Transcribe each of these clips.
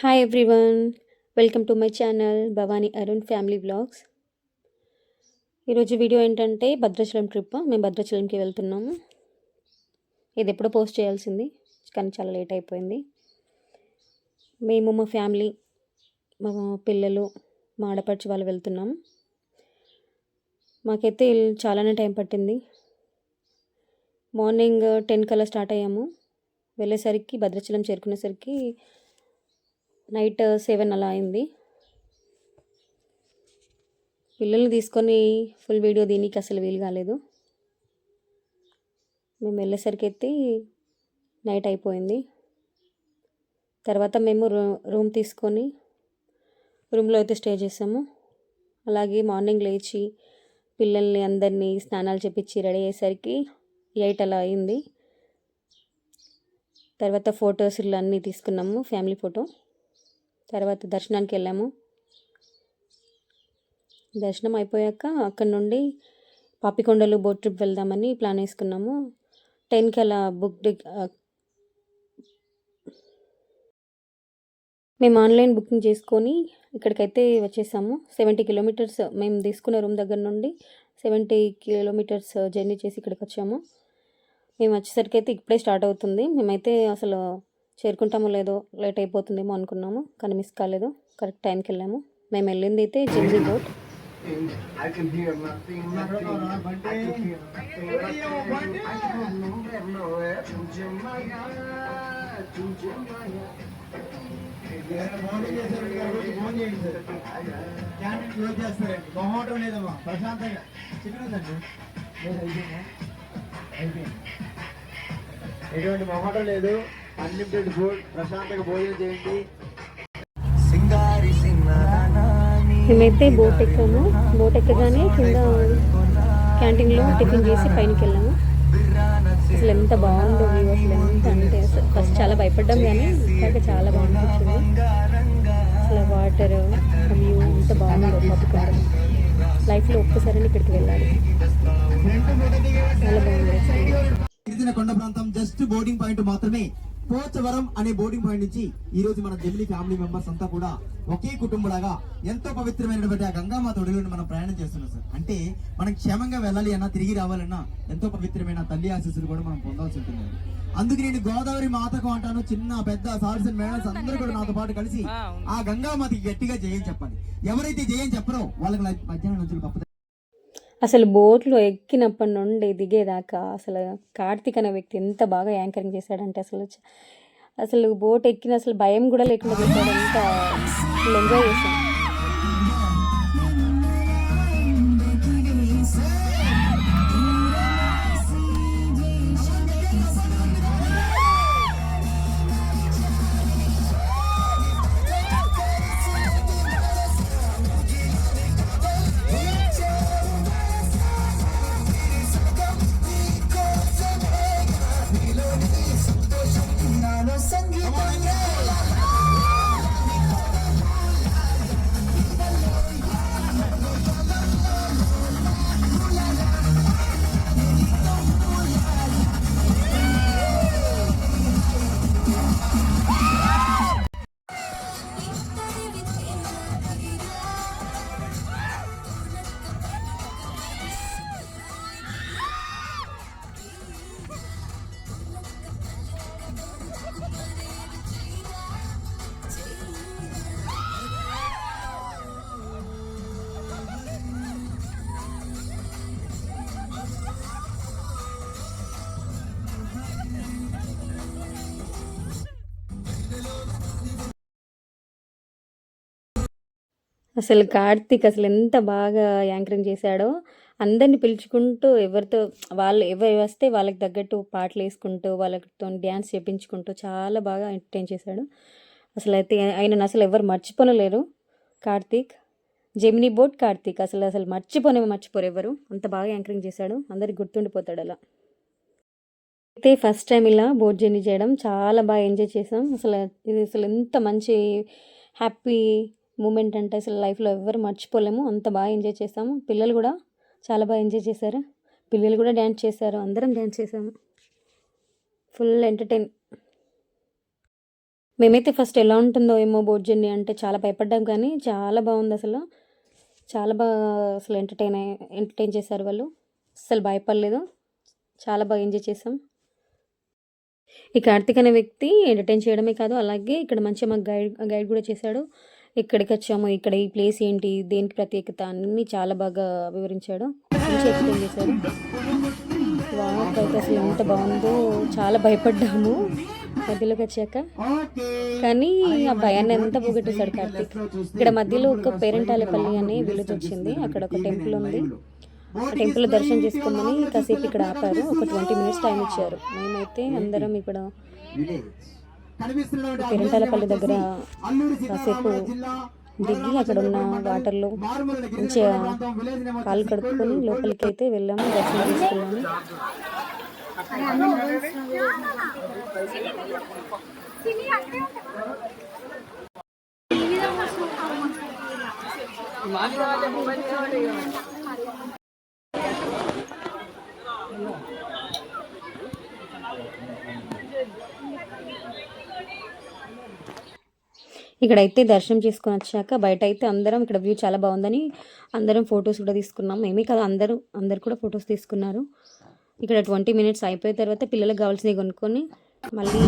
Hi everyone, welcome to my channel Bhavani Arun family vlogs. ఈరోజు video ఏంటంటే Bhadrachalam trip. మేము భద్రాచలంకి వెళ్తున్నాము. ఇది ఎప్పుడో పోస్ట్ చేయాల్సింది కానీ చాలా లేట్ అయిపోయింది. మేము మా ఫ్యామిలీ, మా పిల్లలు, మా ఆడపడిచి వాళ్ళు వెళ్తున్నాము. మాకైతే చాలానే టైం పట్టింది. మార్నింగ్ 10 కల్లా స్టార్ట్ అయ్యాము. వెళ్ళేసరికి భద్రాచలం చేరుకునేసరికి నైట్ 7 అలా అయింది. పిల్లల్ని తీసుకొని ఫుల్ వీడియో దీనికి అసలు వీలు కాలేదు. మేము వెళ్ళేసరికి అయితే నైట్ అయిపోయింది. తర్వాత మేము రూమ్ తీసుకొని రూమ్లో అయితే స్టే చేసాము. అలాగే మార్నింగ్ లేచి పిల్లల్ని అందరినీ స్నానాలు చేపించి రెడీ అయ్యేసరికి 8 అలా అయింది. తర్వాత ఫొటోస్ అన్నీ తీసుకున్నాము, ఫ్యామిలీ ఫోటో. తర్వాత దర్శనానికి వెళ్ళాము. దర్శనం అయిపోయాక అక్కడ నుండి పాపికొండలు బోట్ ట్రిప్ వెళ్దామని ప్లాన్ వేసుకున్నాము. 10కి అలా మేము ఆన్లైన్ బుకింగ్ చేసుకొని ఇక్కడికైతే వచ్చేసాము. 70 కిలోమీటర్స్ మేము తీసుకున్న రూమ్ దగ్గర నుండి 70 కిలోమీటర్స్ జర్నీ చేసి ఇక్కడికి వచ్చాము. మేము వచ్చేసరికి అయితే ఇప్పుడే స్టార్ట్ అవుతుంది. మేమైతే అసలు చేరుకుంటామో లేదో, లేట్ అయిపోతుందేమో అనుకున్నాము, కానీ మిస్ కాలేదు. కరెక్ట్ టైంకి వెళ్ళాము. మేము వెళ్ళింది అయితే జెమినీ బోట్. ఎటువంటి మొహటం లేదు. అన్లిమిటెడ్ ఫుడ్, ప్రశాంతంగా భోజనం చేయండి. మేమైతే బోట్ ఎక్కాము. బోట్ ఎక్కగానే కింద క్యాంటీన్లో టిఫిన్ చేసి పైనకి వెళ్ళాము. అసలు ఎంత బాగుందో వ్యూ, అసలు ఎంత అంటే ఫస్ట్ చాలా భయపడ్డాం కానీ ఇంకా చాలా బాగుంటుంది. అసలు వాటర్, వ్యూ ఎంత బాగుందో. పాపికొండ లైఫ్లో ఒక్కసారి ఇక్కడికి వెళ్ళాలి, చాలా బాగుంది. గిరిజన కొండ ప్రాంతం జస్ట్ బోర్డింగ్ పాయింట్ మాత్రమే. పోచవరం అనే బోర్డింగ్ పాయింట్ నుంచి ఈ రోజు మన జెమినీ ఫ్యామిలీ మెంబర్స్ అంతా కూడా ఒకే కుటుంబంలాగా ఎంతో పవిత్రమైనటువంటి ఆ గంగామాత ఒడిలోని మనం ప్రయాణం చేస్తున్నాం సార్. అంటే మనం క్షేమంగా వెళ్ళాలి అన్నా, తిరిగి రావాలన్నా ఎంతో పవిత్రమైన తల్లి ఆశీస్సులు కూడా మనం పొందాల్సి ఉంటుంది. అందుకు నేను గోదావరి మాతకు అంటాను. చిన్న పెద్ద సాల్స్ అండ్ మేడల్స్ అందరూ కూడా నాతో పాటు కలిసి ఆ గంగామాతకి గట్టిగా జయం చెప్పండి. ఎవరైతే జయం చెప్పరో వాళ్ళకి మధ్యాహ్నం నుంచి తప్పదు. అసలు బోట్లో ఎక్కినప్పటి నుండి దిగేదాకా అసలు కార్తీక్ అనే వ్యక్తి ఎంత బాగా యాంకరింగ్ చేశాడంటే అసలు బోట్ ఎక్కిన అసలు భయం కూడా లేకుండా చేశాడు. ఎంత ఎంజాయ్ చేశాడు. అసలు కార్తీక్ అసలు ఎంత బాగా యాంకరింగ్ చేశాడో. అందరిని పిలుచుకుంటూ ఎవరు వస్తే వాళ్ళకి తగ్గట్టు పాటలు వేసుకుంటూ వాళ్ళతో డ్యాన్స్ చేయించుకుంటూ చాలా బాగా ఎంటర్టైన్ చేశాడు. అసలు అయితే ఆయనను అసలు ఎవరు మర్చిపోలేరు. కార్తీక్, జెమినీ బోట్ కార్తీక్ అసలు మర్చిపోరు ఎవరు. అంత బాగా యాంకరింగ్ చేశాడు, అందరికి గుర్తుండిపోతాడు అలా. అయితే ఫస్ట్ టైం ఇలా బోట్ జర్నీ చేయడం చాలా బాగా ఎంజాయ్ చేసాం. ఇది ఎంత మంచి హ్యాపీ మూమెంట్ అంటే అసలు లైఫ్లో ఎవ్వరు మర్చిపోలేము. అంత బాగా ఎంజాయ్ చేసాము. పిల్లలు కూడా చాలా బాగా ఎంజాయ్ చేశారు. పిల్లలు కూడా డ్యాన్స్ చేశారు, అందరం డ్యాన్స్ చేసాము. Full entertain. మేమైతే ఫస్ట్ ఎలా ఉంటుందో ఏమో బోట్ జర్నీ అంటే చాలా భయపడ్డాం, కానీ చాలా బాగుంది అసలు. చాలా బాగా అసలు ఎంటర్టైన్ చేశారు వాళ్ళు. అస్సలు భయపడలేదు. చాలా బాగా ఎంజాయ్ చేసాం. ఈ కార్తీక్ అనే వ్యక్తి ఎంటర్టైన్ చేయడమే కాదు, అలాగే ఇక్కడ మంచిగా మాకు గైడ్ కూడా చేశాడు. ఎక్కడికి వచ్చాము, ఇక్కడ ఈ ప్లేస్ ఏంటి, దేనికి ప్రత్యేకత అన్నీ చాలా బాగా వివరించాడు. మంచిగా ఎక్స్ప్లెయిన్ చేశాడు. వాటర్ అయితే అసలు ఎంత బాగుందో, చాలా భయపడ్డాము మధ్యలోకి వచ్చాక. కానీ ఆ భయాన్ని ఎంత పోగొట్టేశాడు కార్తీక్. ఇక్కడ మధ్యలో ఒక పేరెంటాలేపల్లి అనే విలేజ్ వచ్చింది. అక్కడ ఒక టెంపుల్ ఉంది. ఆ టెంపుల్ దర్శనం చేసుకోమని కాసేపు ఇక్కడ ఆపారు. ఒక 20 minutes టైం ఇచ్చారు. మేమైతే అందరం ఇక్కడ పేరెంటాలపల్లి దగ్గర కాసేపు దిగి అక్కడ ఉన్న వాటర్లో మంచిగా కాళ్ళు కడుక్కొని లోపలికి అయితే వెళ్ళాము, దర్శనం చేసుకున్నాము. ఇక్కడైతే దర్శనం చేసుకొని వచ్చాక బయట అయితే అందరం ఇక్కడ వ్యూ చాలా బాగుందని అందరం ఫొటోస్ కూడా తీసుకున్నాం. మేమే కదా, అందరు కూడా ఫొటోస్ తీసుకున్నారు. ఇక్కడ 20 minutes అయిపోయిన తర్వాత పిల్లలకు కావాల్సినవి కొనుక్కొని మళ్ళీ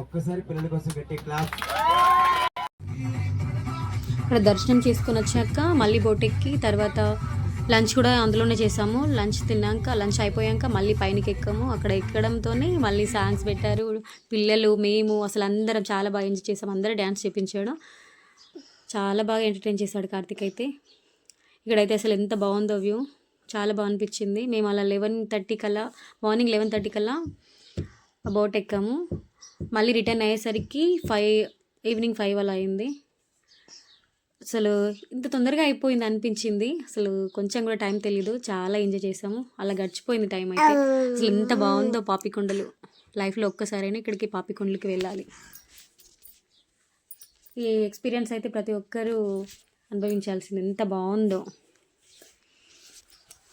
ఒక్కసారి పిల్లల కోసం పెట్టే క్లాస్. ఇక్కడ దర్శనం చేసుకొని వచ్చాక మళ్ళీ బోట్ ఎక్కి తర్వాత లంచ్ కూడా అందులోనే చేసాము. లంచ్ అయిపోయాక మళ్ళీ పైనకి ఎక్కాము. అక్కడ ఎక్కడంతోనే మళ్ళీ సాంగ్స్ పెట్టారు. పిల్లలు, మేము అసలు అందరం చాలా బాగా ఎంజాయ్ చేసాము. అందరూ డ్యాన్స్ చేయించాడు. చాలా బాగా ఎంటర్టైన్ చేశాడు కార్తీక్ అయితే. ఇక్కడైతే అసలు ఎంత బాగుందో వ్యూ, చాలా బాగా అనిపించింది. మేము అలా మార్నింగ్ 11:30 కల్లా బోట్ ఎక్కాము. మళ్ళీ రిటర్న్ అయ్యేసరికి ఈవినింగ్ 5 అలా అయింది. అసలు ఇంత తొందరగా అయిపోయింది అనిపించింది. అసలు కొంచెం కూడా టైం తెలీదు. చాలా ఎంజాయ్ చేసాము. అలా గడిచిపోయింది టైం అయితే. అసలు ఎంత బాగుందో పాపికొండలు. లైఫ్లో ఒక్కసారైనా ఇక్కడికి పాపికొండలకి వెళ్ళాలి. ఈ ఎక్స్పీరియన్స్ అయితే ప్రతి ఒక్కరూ అనుభవించాల్సింది. ఎంత బాగుందో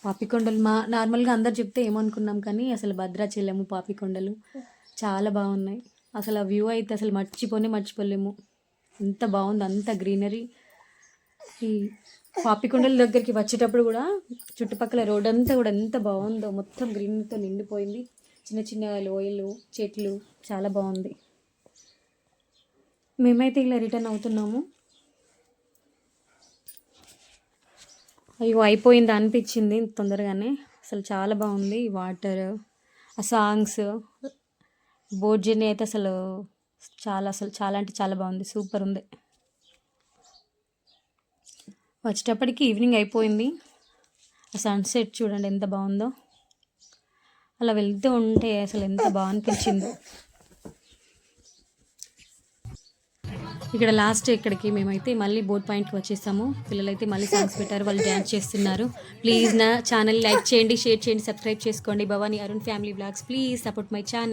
పాపికొండలు. నార్మల్గా అందరు చెప్తే ఏమనుకున్నాం, కానీ అసలు భద్రాచలము పాపికొండలు చాలా బాగున్నాయి. అసలు ఆ వ్యూ అయితే అసలు మర్చిపోలేము. ఎంత బాగుంది, అంత గ్రీనరీ. ఈ పాపికొండల దగ్గరికి వచ్చేటప్పుడు కూడా చుట్టుపక్కల రోడ్ అంతా కూడా ఎంత బాగుందో, మొత్తం గ్రీనరీతో నిండిపోయింది. చిన్న చిన్న లోయలు, చెట్లు, చాలా బాగుంది. మేమైతే ఇలా రిటర్న్ అవుతున్నాము. అయ్యో అయిపోయింది అనిపించింది తొందరగానే. అసలు చాలా బాగుంది వాటర్, ఆ సాంగ్స్, బోట్ జర్నీ అయితే అసలు చాలా అంటే చాలా బాగుంది. సూపర్ ఉంది. వచ్చేటప్పటికి ఈవినింగ్ అయిపోయింది. ఆ సన్సెట్ చూడండి ఎంత బాగుందో. అలా వెళ్తూ ఉంటే అసలు ఎంత బాగా అనిపించిందో. ఇక్కడ లాస్ట్ ఇక్కడికి మేమైతే మళ్ళీ బోట్ పాయింట్కి వచ్చేసాము. పిల్లలైతే మళ్ళీ సాంగ్స్ పెట్టారు, వాళ్ళు డ్యాన్స్ చేస్తున్నారు. ప్లీజ్ నా ఛానల్ లైక్ చేయండి, షేర్ చేయండి, సబ్స్క్రైబ్ చేసుకోండి. Bhavani Arun family vlogs, please support my channel.